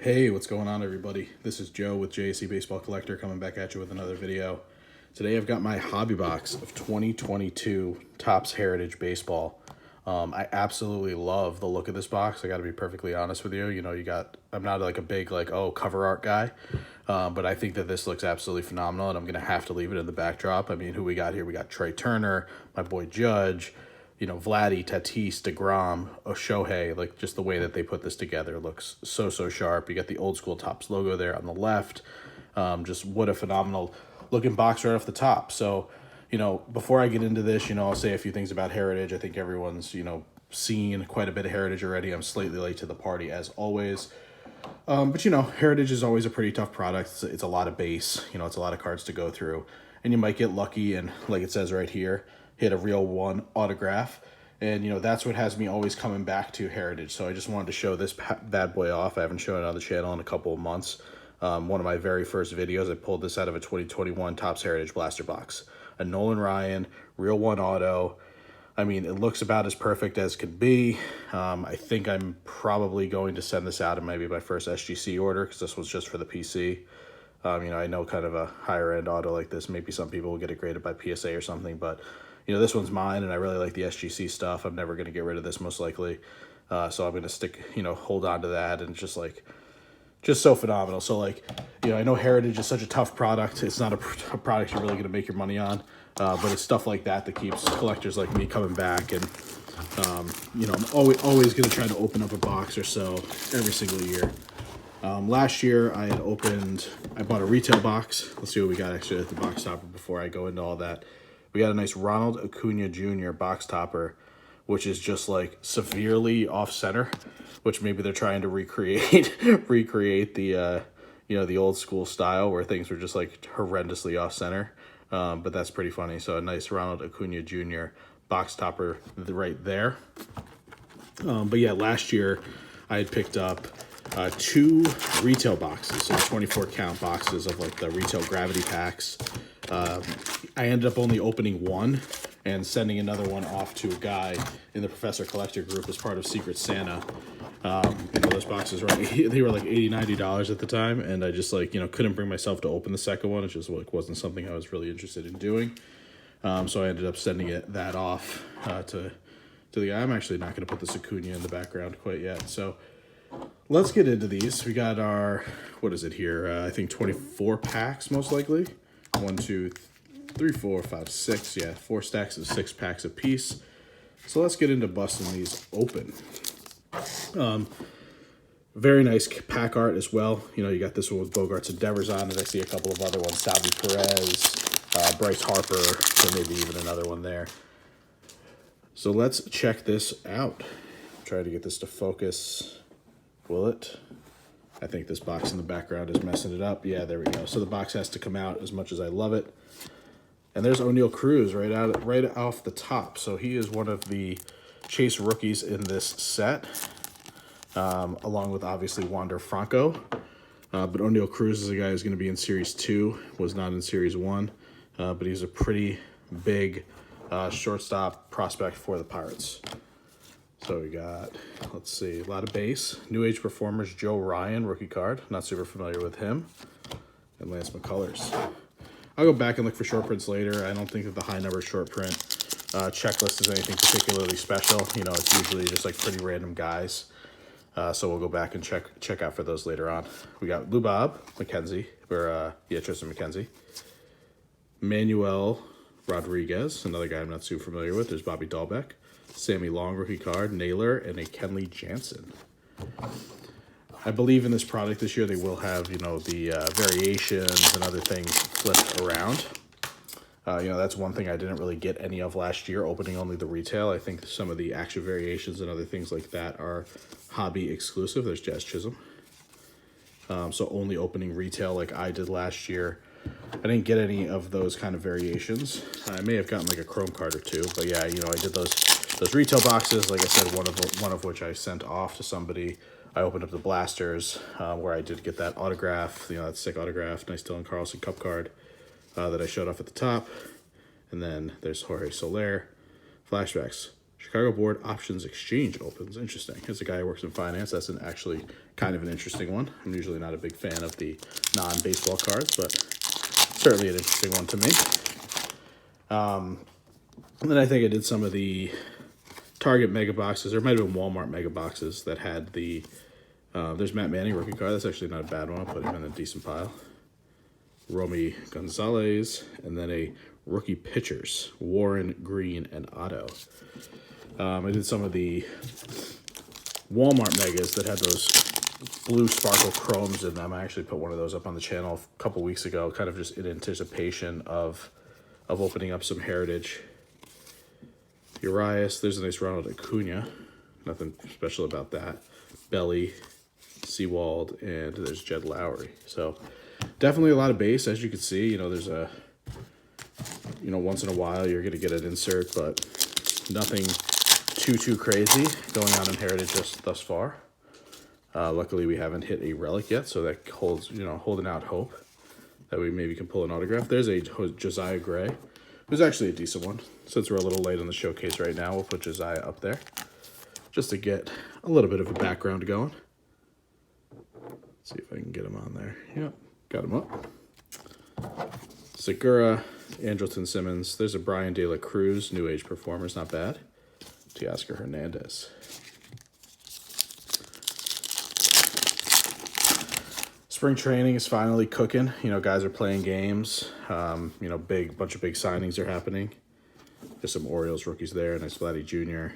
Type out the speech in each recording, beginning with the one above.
Hey, what's going on, everybody? This is Joe with JC Baseball Collector coming back at you with another video. Today I've got my hobby box of 2022 Topps Heritage Baseball. I absolutely love the look of this box. I got to be perfectly honest with you. I'm not like a big cover art guy, but I think that this looks absolutely phenomenal, and I'm gonna have to leave it in the backdrop. I mean, who we got here? We got Trey Turner, my boy Judge. Vladdy, Tatis, DeGrom, Shohei, like just the way that they put this together looks so sharp. You got the old school Topps logo there on the left. Just what a phenomenal looking box right off the top. So, before I get into this, I'll say a few things about Heritage. I think everyone's, seen quite a bit of Heritage already. I'm slightly late to the party as always. But Heritage is always a pretty tough product. It's a lot of base, it's a lot of cards to go through. And you might get lucky and, like it says right here, hit a real one autograph. And, that's what has me always coming back to Heritage. So I just wanted to show this bad boy off. I haven't shown it on the channel in a couple of months. One of my very first videos, I pulled this out of a 2021 Topps Heritage Blaster Box. A Nolan Ryan, real one auto. I mean, it looks about as perfect as could be. I think I'm probably going to send this out in maybe my first SGC order, because this was just for the PC. I know kind of a higher end auto like this, maybe some people will get it graded by PSA or something, but this one's mine, and I really like the SGC stuff. I'm never going to get rid of this most likely. So I'm going to stick, hold on to that, and just so phenomenal. So I know Heritage is such a tough product. It's not a product you're really going to make your money on, but it's stuff like that keeps collectors like me coming back. And, I'm always going to try to open up a box or so every single year. Last year I bought a retail box. Let's see what we got actually at the box topper before I go into all that. We got a nice Ronald Acuna Jr. box topper, which is just like severely off center, which maybe they're trying to recreate the the old school style where things were just like horrendously off center. But that's pretty funny. So a nice Ronald Acuna Jr. box topper right there. But yeah, last year I had picked up 2 retail boxes, so 24 count boxes of like the retail gravity packs. I ended up only opening one and sending another one off to a guy in the Professor Collector group as part of Secret Santa. Those boxes they were like $80, $90 at the time, and I just couldn't bring myself to open the second one. It just wasn't something I was really interested in doing. So I ended up sending that off to the guy. I'm actually not going to put the Acuna in the background quite yet. So let's get into these. We got our, what is it here? I think 24 packs most likely. 1, 2, 3, 4, 5, 6. Yeah, 4 stacks of 6 packs apiece. So let's get into busting these open. Very nice pack art as well. You got this one with Bogart's Endeavors on it. I see a couple of other ones. Salvi Perez, Bryce Harper, so maybe even another one there. So let's check this out. Try to get this to focus. Will it? I think this box in the background is messing it up. Yeah, there we go. So the box has to come out as much as I love it. And there's O'Neal Cruz right off the top. So he is one of the Chase rookies in this set, along with obviously Wander Franco. But O'Neal Cruz is a guy who's going to be in Series 2, was not in Series 1. But he's a pretty big shortstop prospect for the Pirates. So we got, let's see, a lot of base. New Age Performers, Joe Ryan, rookie card. Not super familiar with him. And Lance McCullers. I'll go back and look for short prints later. I don't think that the high number short print checklist is anything particularly special. It's usually just like pretty random guys. So we'll go back and check out for those later on. We got Lou Bob McKenzie, Tristan McKenzie. Manuel Rodriguez, another guy I'm not super familiar with. There's Bobby Dahlbeck. Sammy Long, rookie card, Naylor, and a Kenley Jansen. I believe in this product this year they will have, the variations and other things flipped around. That's one thing I didn't really get any of last year, opening only the retail. I think some of the action variations and other things like that are hobby exclusive. There's Jazz Chisholm. So only opening retail like I did last year. I didn't get any of those kind of variations. I may have gotten like a chrome card or two, but yeah, I did those retail boxes. Like I said, one of which I sent off to somebody. I opened up the blasters where I did get that autograph, that sick autograph, nice Dylan Carlson Cup card that I showed off at the top. And then there's Jorge Soler, flashbacks, Chicago Board Options Exchange opens. Interesting. As a guy who works in finance, that's actually kind of an interesting one. I'm usually not a big fan of the non-baseball cards, but certainly an interesting one to me. And then I think I did some of the Target mega boxes. There might have been Walmart mega boxes that had the... there's Matt Manning rookie card. That's actually not a bad one. I'll put him in a decent pile. Romy Gonzalez, and then a rookie pitchers, Warren, Green, and Otto. I did some of the Walmart megas that had those blue sparkle chromes in them. I actually put one of those up on the channel a couple weeks ago, kind of just in anticipation of opening up some Heritage. Urias, there's a nice Ronald Acuna. Nothing special about that. Belly, Seawald, and there's Jed Lowry. So definitely a lot of base, as you can see. You know, there's a, you know, once in a while you're going to get an insert, but nothing too crazy going on in Heritage just thus far. Luckily, we haven't hit a relic yet, so that holds, you know, holding out hope that we maybe can pull an autograph. There's a Josiah Gray. It was actually a decent one. Since we're a little late on the showcase right now, we'll put Josiah up there just to get a little bit of a background going. Let's see if I can get him on there. Yep, got him up. Segura, Andrelton Simmons. There's a Brian De La Cruz, New Age Performers, not bad. Teoscar Hernandez. Spring training is finally cooking. You know, guys are playing games. You know, bunch of big signings are happening. There's some Orioles rookies there. Nice Vladdy Jr.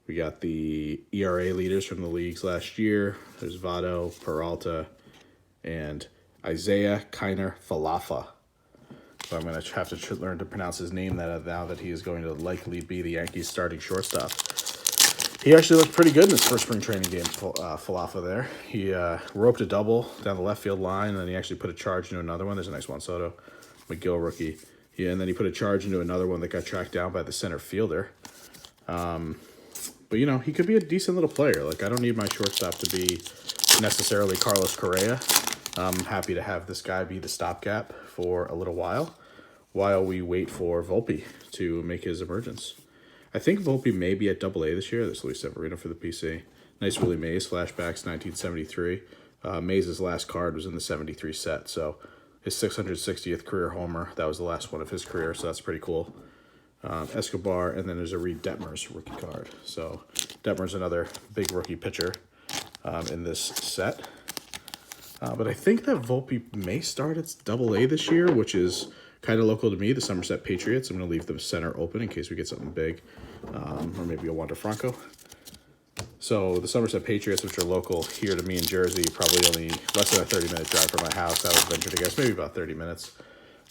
We got the ERA leaders from the leagues last year. There's Votto, Peralta, and Isaiah Kiner Falefa. So I'm going to have to learn to pronounce his name now that he is going to likely be the Yankees' starting shortstop. He actually looked pretty good in his first spring training game, Falefa there. He roped a double down the left field line, and then he actually put a charge into another one. There's a nice Juan Soto, McGill rookie. Yeah, and then he put a charge into another one that got tracked down by the center fielder. But, you know, he could be a decent little player. Like, I don't need my shortstop to be necessarily Carlos Correa. I'm happy to have this guy be the stopgap for a little while we wait for Volpe to make his emergence. I think Volpe may be at AA this year. There's Luis Severino for the PC. Nice Willie Mays, flashbacks, 1973. Mays' last card was in the 73 set, so his 660th career homer, that was the last one of his career, so that's pretty cool. Escobar, and then there's a Reed Detmers rookie card. So Detmers another big rookie pitcher in this set. But I think that Volpe may start at AA this year, which is kind of local to me, the Somerset Patriots. I'm going to leave the center open in case we get something big, or maybe a Wander Franco. So the Somerset Patriots, which are local here to me in Jersey, probably only less than a 30-minute drive from my house. I would venture to guess maybe about 30 minutes.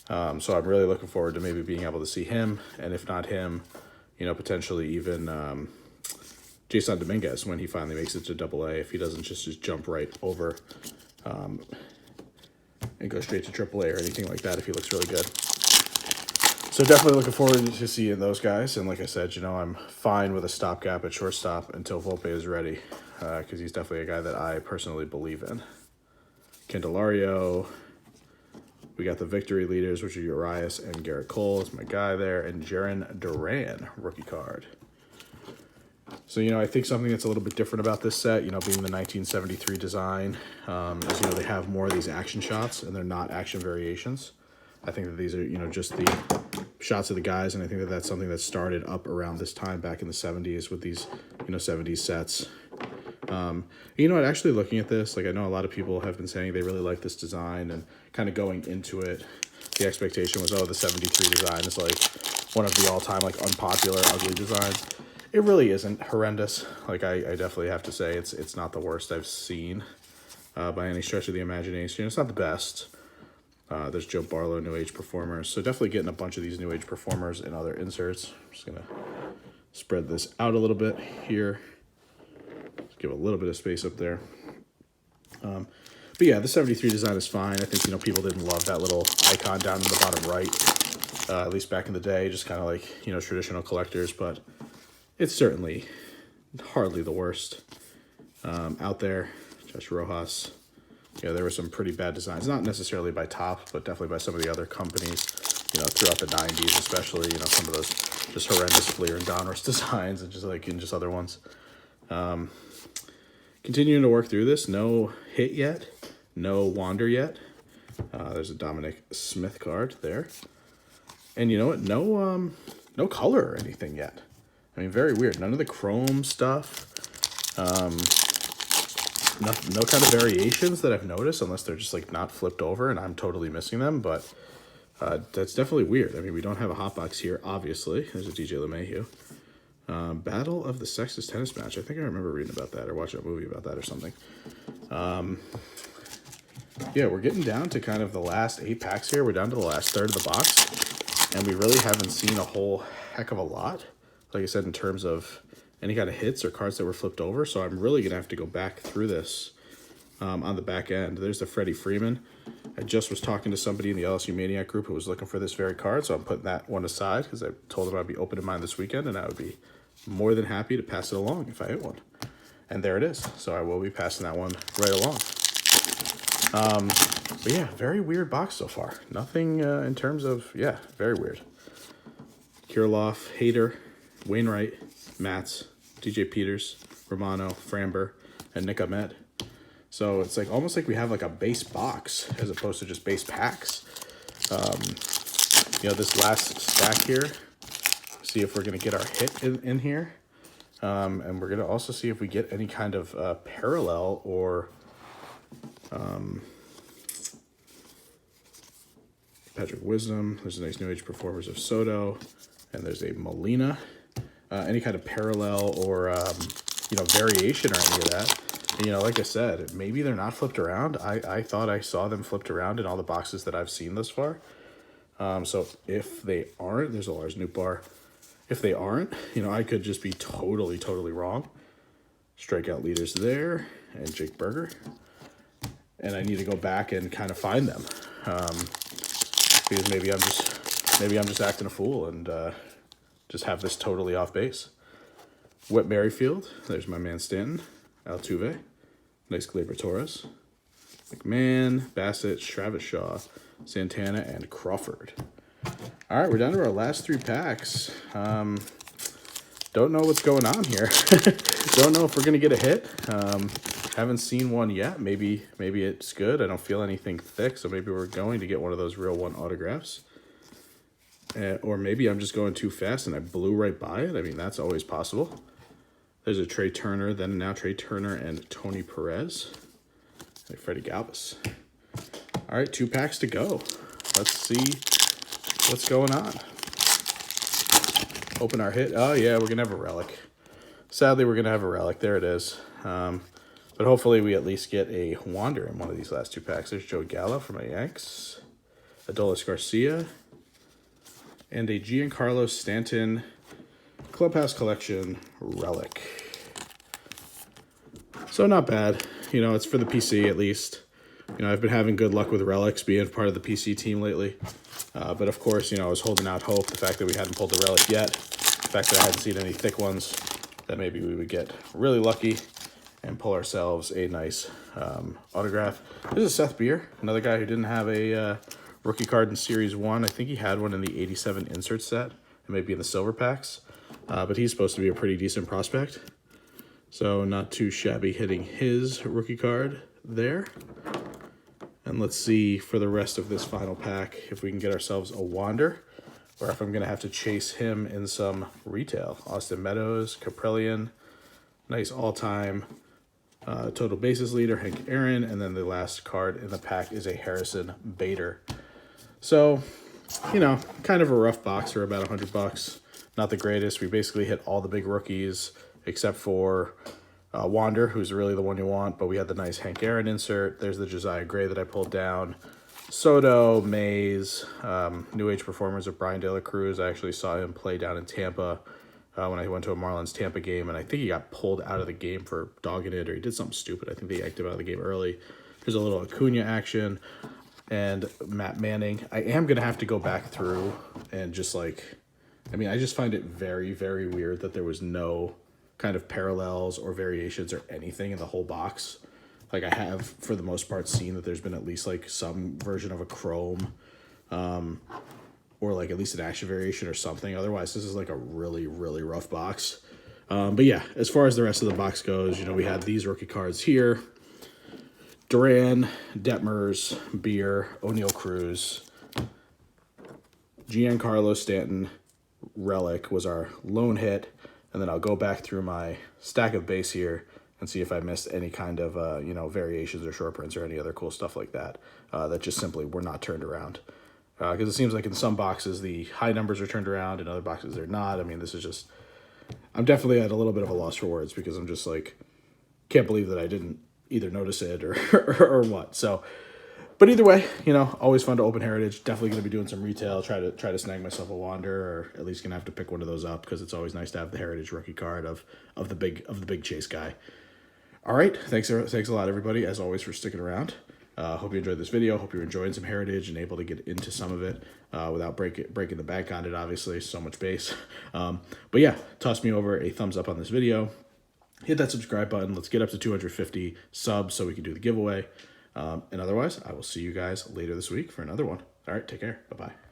So I'm really looking forward to maybe being able to see him, and if not him, you know, potentially even Jason Dominguez when he finally makes it to AA, if he doesn't just jump right over and go straight to AAA or anything like that, if he looks really good. So definitely looking forward to seeing those guys. And like I said, you know, I'm fine with a stopgap at shortstop until Volpe is ready, because he's definitely a guy that I personally believe in. Candelario. We got the victory leaders, which are Urias and Garrett Cole. It's my guy there. And Jaron Duran, rookie card. So, you know, I think something that's a little bit different about this set, you know, being the 1973 design, is, you know, they have more of these action shots, and they're not action variations. I think that these are, you know, just the shots of the guys, and I think that that's something that started up around this time back in the 70s with these, you know, 70s sets. You know what, actually looking at this, like I know a lot of people have been saying they really like this design, and kind of going into it, the expectation was, oh, the 73 design is like one of the all-time like unpopular, ugly designs. It really isn't horrendous. Like I definitely have to say it's not the worst I've seen by any stretch of the imagination. It's not the best. There's Joe Barlow, New Age Performers. So definitely getting a bunch of these New Age Performers and other inserts. I'm just going to spread this out a little bit here. Just give a little bit of space up there. But yeah, the 73 design is fine. I think, you know, people didn't love that little icon down in the bottom right, at least back in the day, just kind of like, you know, traditional collectors, but it's certainly hardly the worst out there. Josh Rojas. Yeah, there were some pretty bad designs, not necessarily by Top, but definitely by some of the other companies, you know, throughout the 90s, especially, you know, some of those just horrendous Fleer and Donruss designs and just other ones. Continuing to work through this. No hit yet. No Wander yet. There's a Dominic Smith card there. And you know what? No color or anything yet. I mean, very weird. None of the chrome stuff. No kind of variations that I've noticed, unless they're just like not flipped over and I'm totally missing them. But that's definitely weird. I mean, we don't have a hot box here, obviously. There's a DJ LeMahieu. Battle of the Sexes tennis match. I think I remember reading about that or watching a movie about that or something. Yeah, we're getting down to kind of the last 8 packs here. We're down to the last third of the box, and we really haven't seen a whole heck of a lot, like I said, in terms of any kind of hits or cards that were flipped over. So I'm really going to have to go back through this on the back end. There's the Freddie Freeman. I just was talking to somebody in the LSU Maniac group who was looking for this very card, so I'm putting that one aside because I told them I'd be open to mine this weekend, and I would be more than happy to pass it along if I hit one. And there it is. So I will be passing that one right along. But yeah, very weird box so far. Nothing in terms of, yeah, very weird. Kirilloff, Hader, Wainwright, Matz, DJ Peters, Romano, Framber, and Nick Ahmed. So it's like almost like we have like a base box as opposed to just base packs. You know, this last stack here, see if we're going to get our hit in here. And we're going to also see if we get any kind of parallel or Patrick Wisdom. There's a nice New Age Performers of Soto. And there's a Molina. Any kind of parallel or, you know, variation or any of that. And, you know, like I said, maybe they're not flipped around. I thought I saw them flipped around in all the boxes that I've seen thus far. So if they aren't, there's a Lars Nootbaar. If they aren't, you know, I could just be totally wrong. Strikeout leaders there, and Jake Berger. And I need to go back and kind of find them. Because maybe I'm just acting a fool and just have this totally off base. Whit Merrifield, there's my man Stanton. Altuve, nice Gleyber Torres. McMahon, Bassett, Travis Shaw, Santana, and Crawford. All right, we're down to our last 3 packs. Don't know what's going on here. Don't know if we're going to get a hit. Haven't seen one yet. Maybe it's good. I don't feel anything thick, so maybe we're going to get one of those real one autographs. Or maybe I'm just going too fast and I blew right by it. I mean, that's always possible. There's a Trey Turner, then now Trey Turner and Tony Perez. And Freddie Galvis. All right, 2 packs to go. Let's see what's going on. Open our hit. Oh, yeah, we're going to have a relic. Sadly, we're going to have a relic. There it is. But hopefully we at least get a Wander in one of these last 2 packs. There's Joe Gallo for my Yanks. Adolis Garcia. And a Giancarlo Stanton Clubhouse Collection relic. So not bad. You know, it's for the PC at least. You know, I've been having good luck with relics being part of the PC team lately. But of course, you know, I was holding out hope. The fact that we hadn't pulled the relic yet. The fact that I hadn't seen any thick ones. That maybe we would get really lucky and pull ourselves a nice autograph. This is Seth Beer, another guy who didn't have a rookie card in Series 1. I think he had one in the 87 insert set. It may be in the silver packs. But he's supposed to be a pretty decent prospect. So not too shabby hitting his rookie card there. And let's see for the rest of this final pack if we can get ourselves a Wander. Or if I'm going to have to chase him in some retail. Austin Meadows, Caprillion. Nice all-time total bases leader, Hank Aaron. And then the last card in the pack is a Harrison Bader. So, you know, kind of a rough box for about $100. Not the greatest. We basically hit all the big rookies except for Wander, who's really the one you want. But we had the nice Hank Aaron insert. There's the Josiah Gray that I pulled down. Soto, Mays, New Age Performers of Brian De La Cruz. I actually saw him play down in Tampa when I went to a Marlins Tampa game. And I think he got pulled out of the game for dogging it, or he did something stupid. I think they yanked him out of the game early. There's a little Acuna action. And Matt Manning. I am going to have to go back through and just like... I mean, I just find it very weird that there was no kind of parallels or variations or anything in the whole box. Like, I have, for the most part, seen that there's been at least, like, some version of a chrome or like at least an action variation or something. Otherwise, this is like a really, really rough box. But yeah, as far as the rest of the box goes, you know, we had these rookie cards here. Duran, Detmers, Beer, O'Neal Cruz, Giancarlo Stanton, Relic was our lone hit. And then I'll go back through my stack of base here and see if I missed any kind of, you know, variations or short prints or any other cool stuff like that that just simply were not turned around. Because it seems like in some boxes the high numbers are turned around, in other boxes they're not. I mean, this is just, I'm definitely at a little bit of a loss for words because I'm just like, can't believe that I didn't either notice it or or what. So, but either way, you know, always fun to open Heritage. Definitely going to be doing some retail. Try to snag myself a Wander, or at least gonna have to pick one of those up because it's always nice to have the Heritage rookie card of the big chase guy. All right, thanks a lot, everybody, as always, for sticking around. Hope you enjoyed this video. Hope you're enjoying some Heritage and able to get into some of it without breaking the bank on it. Obviously, so much base. But yeah, toss me over a thumbs up on this video. Hit that subscribe button. Let's get up to 250 subs so we can do the giveaway. And otherwise, I will see you guys later this week for another one. All right, take care. Bye-bye.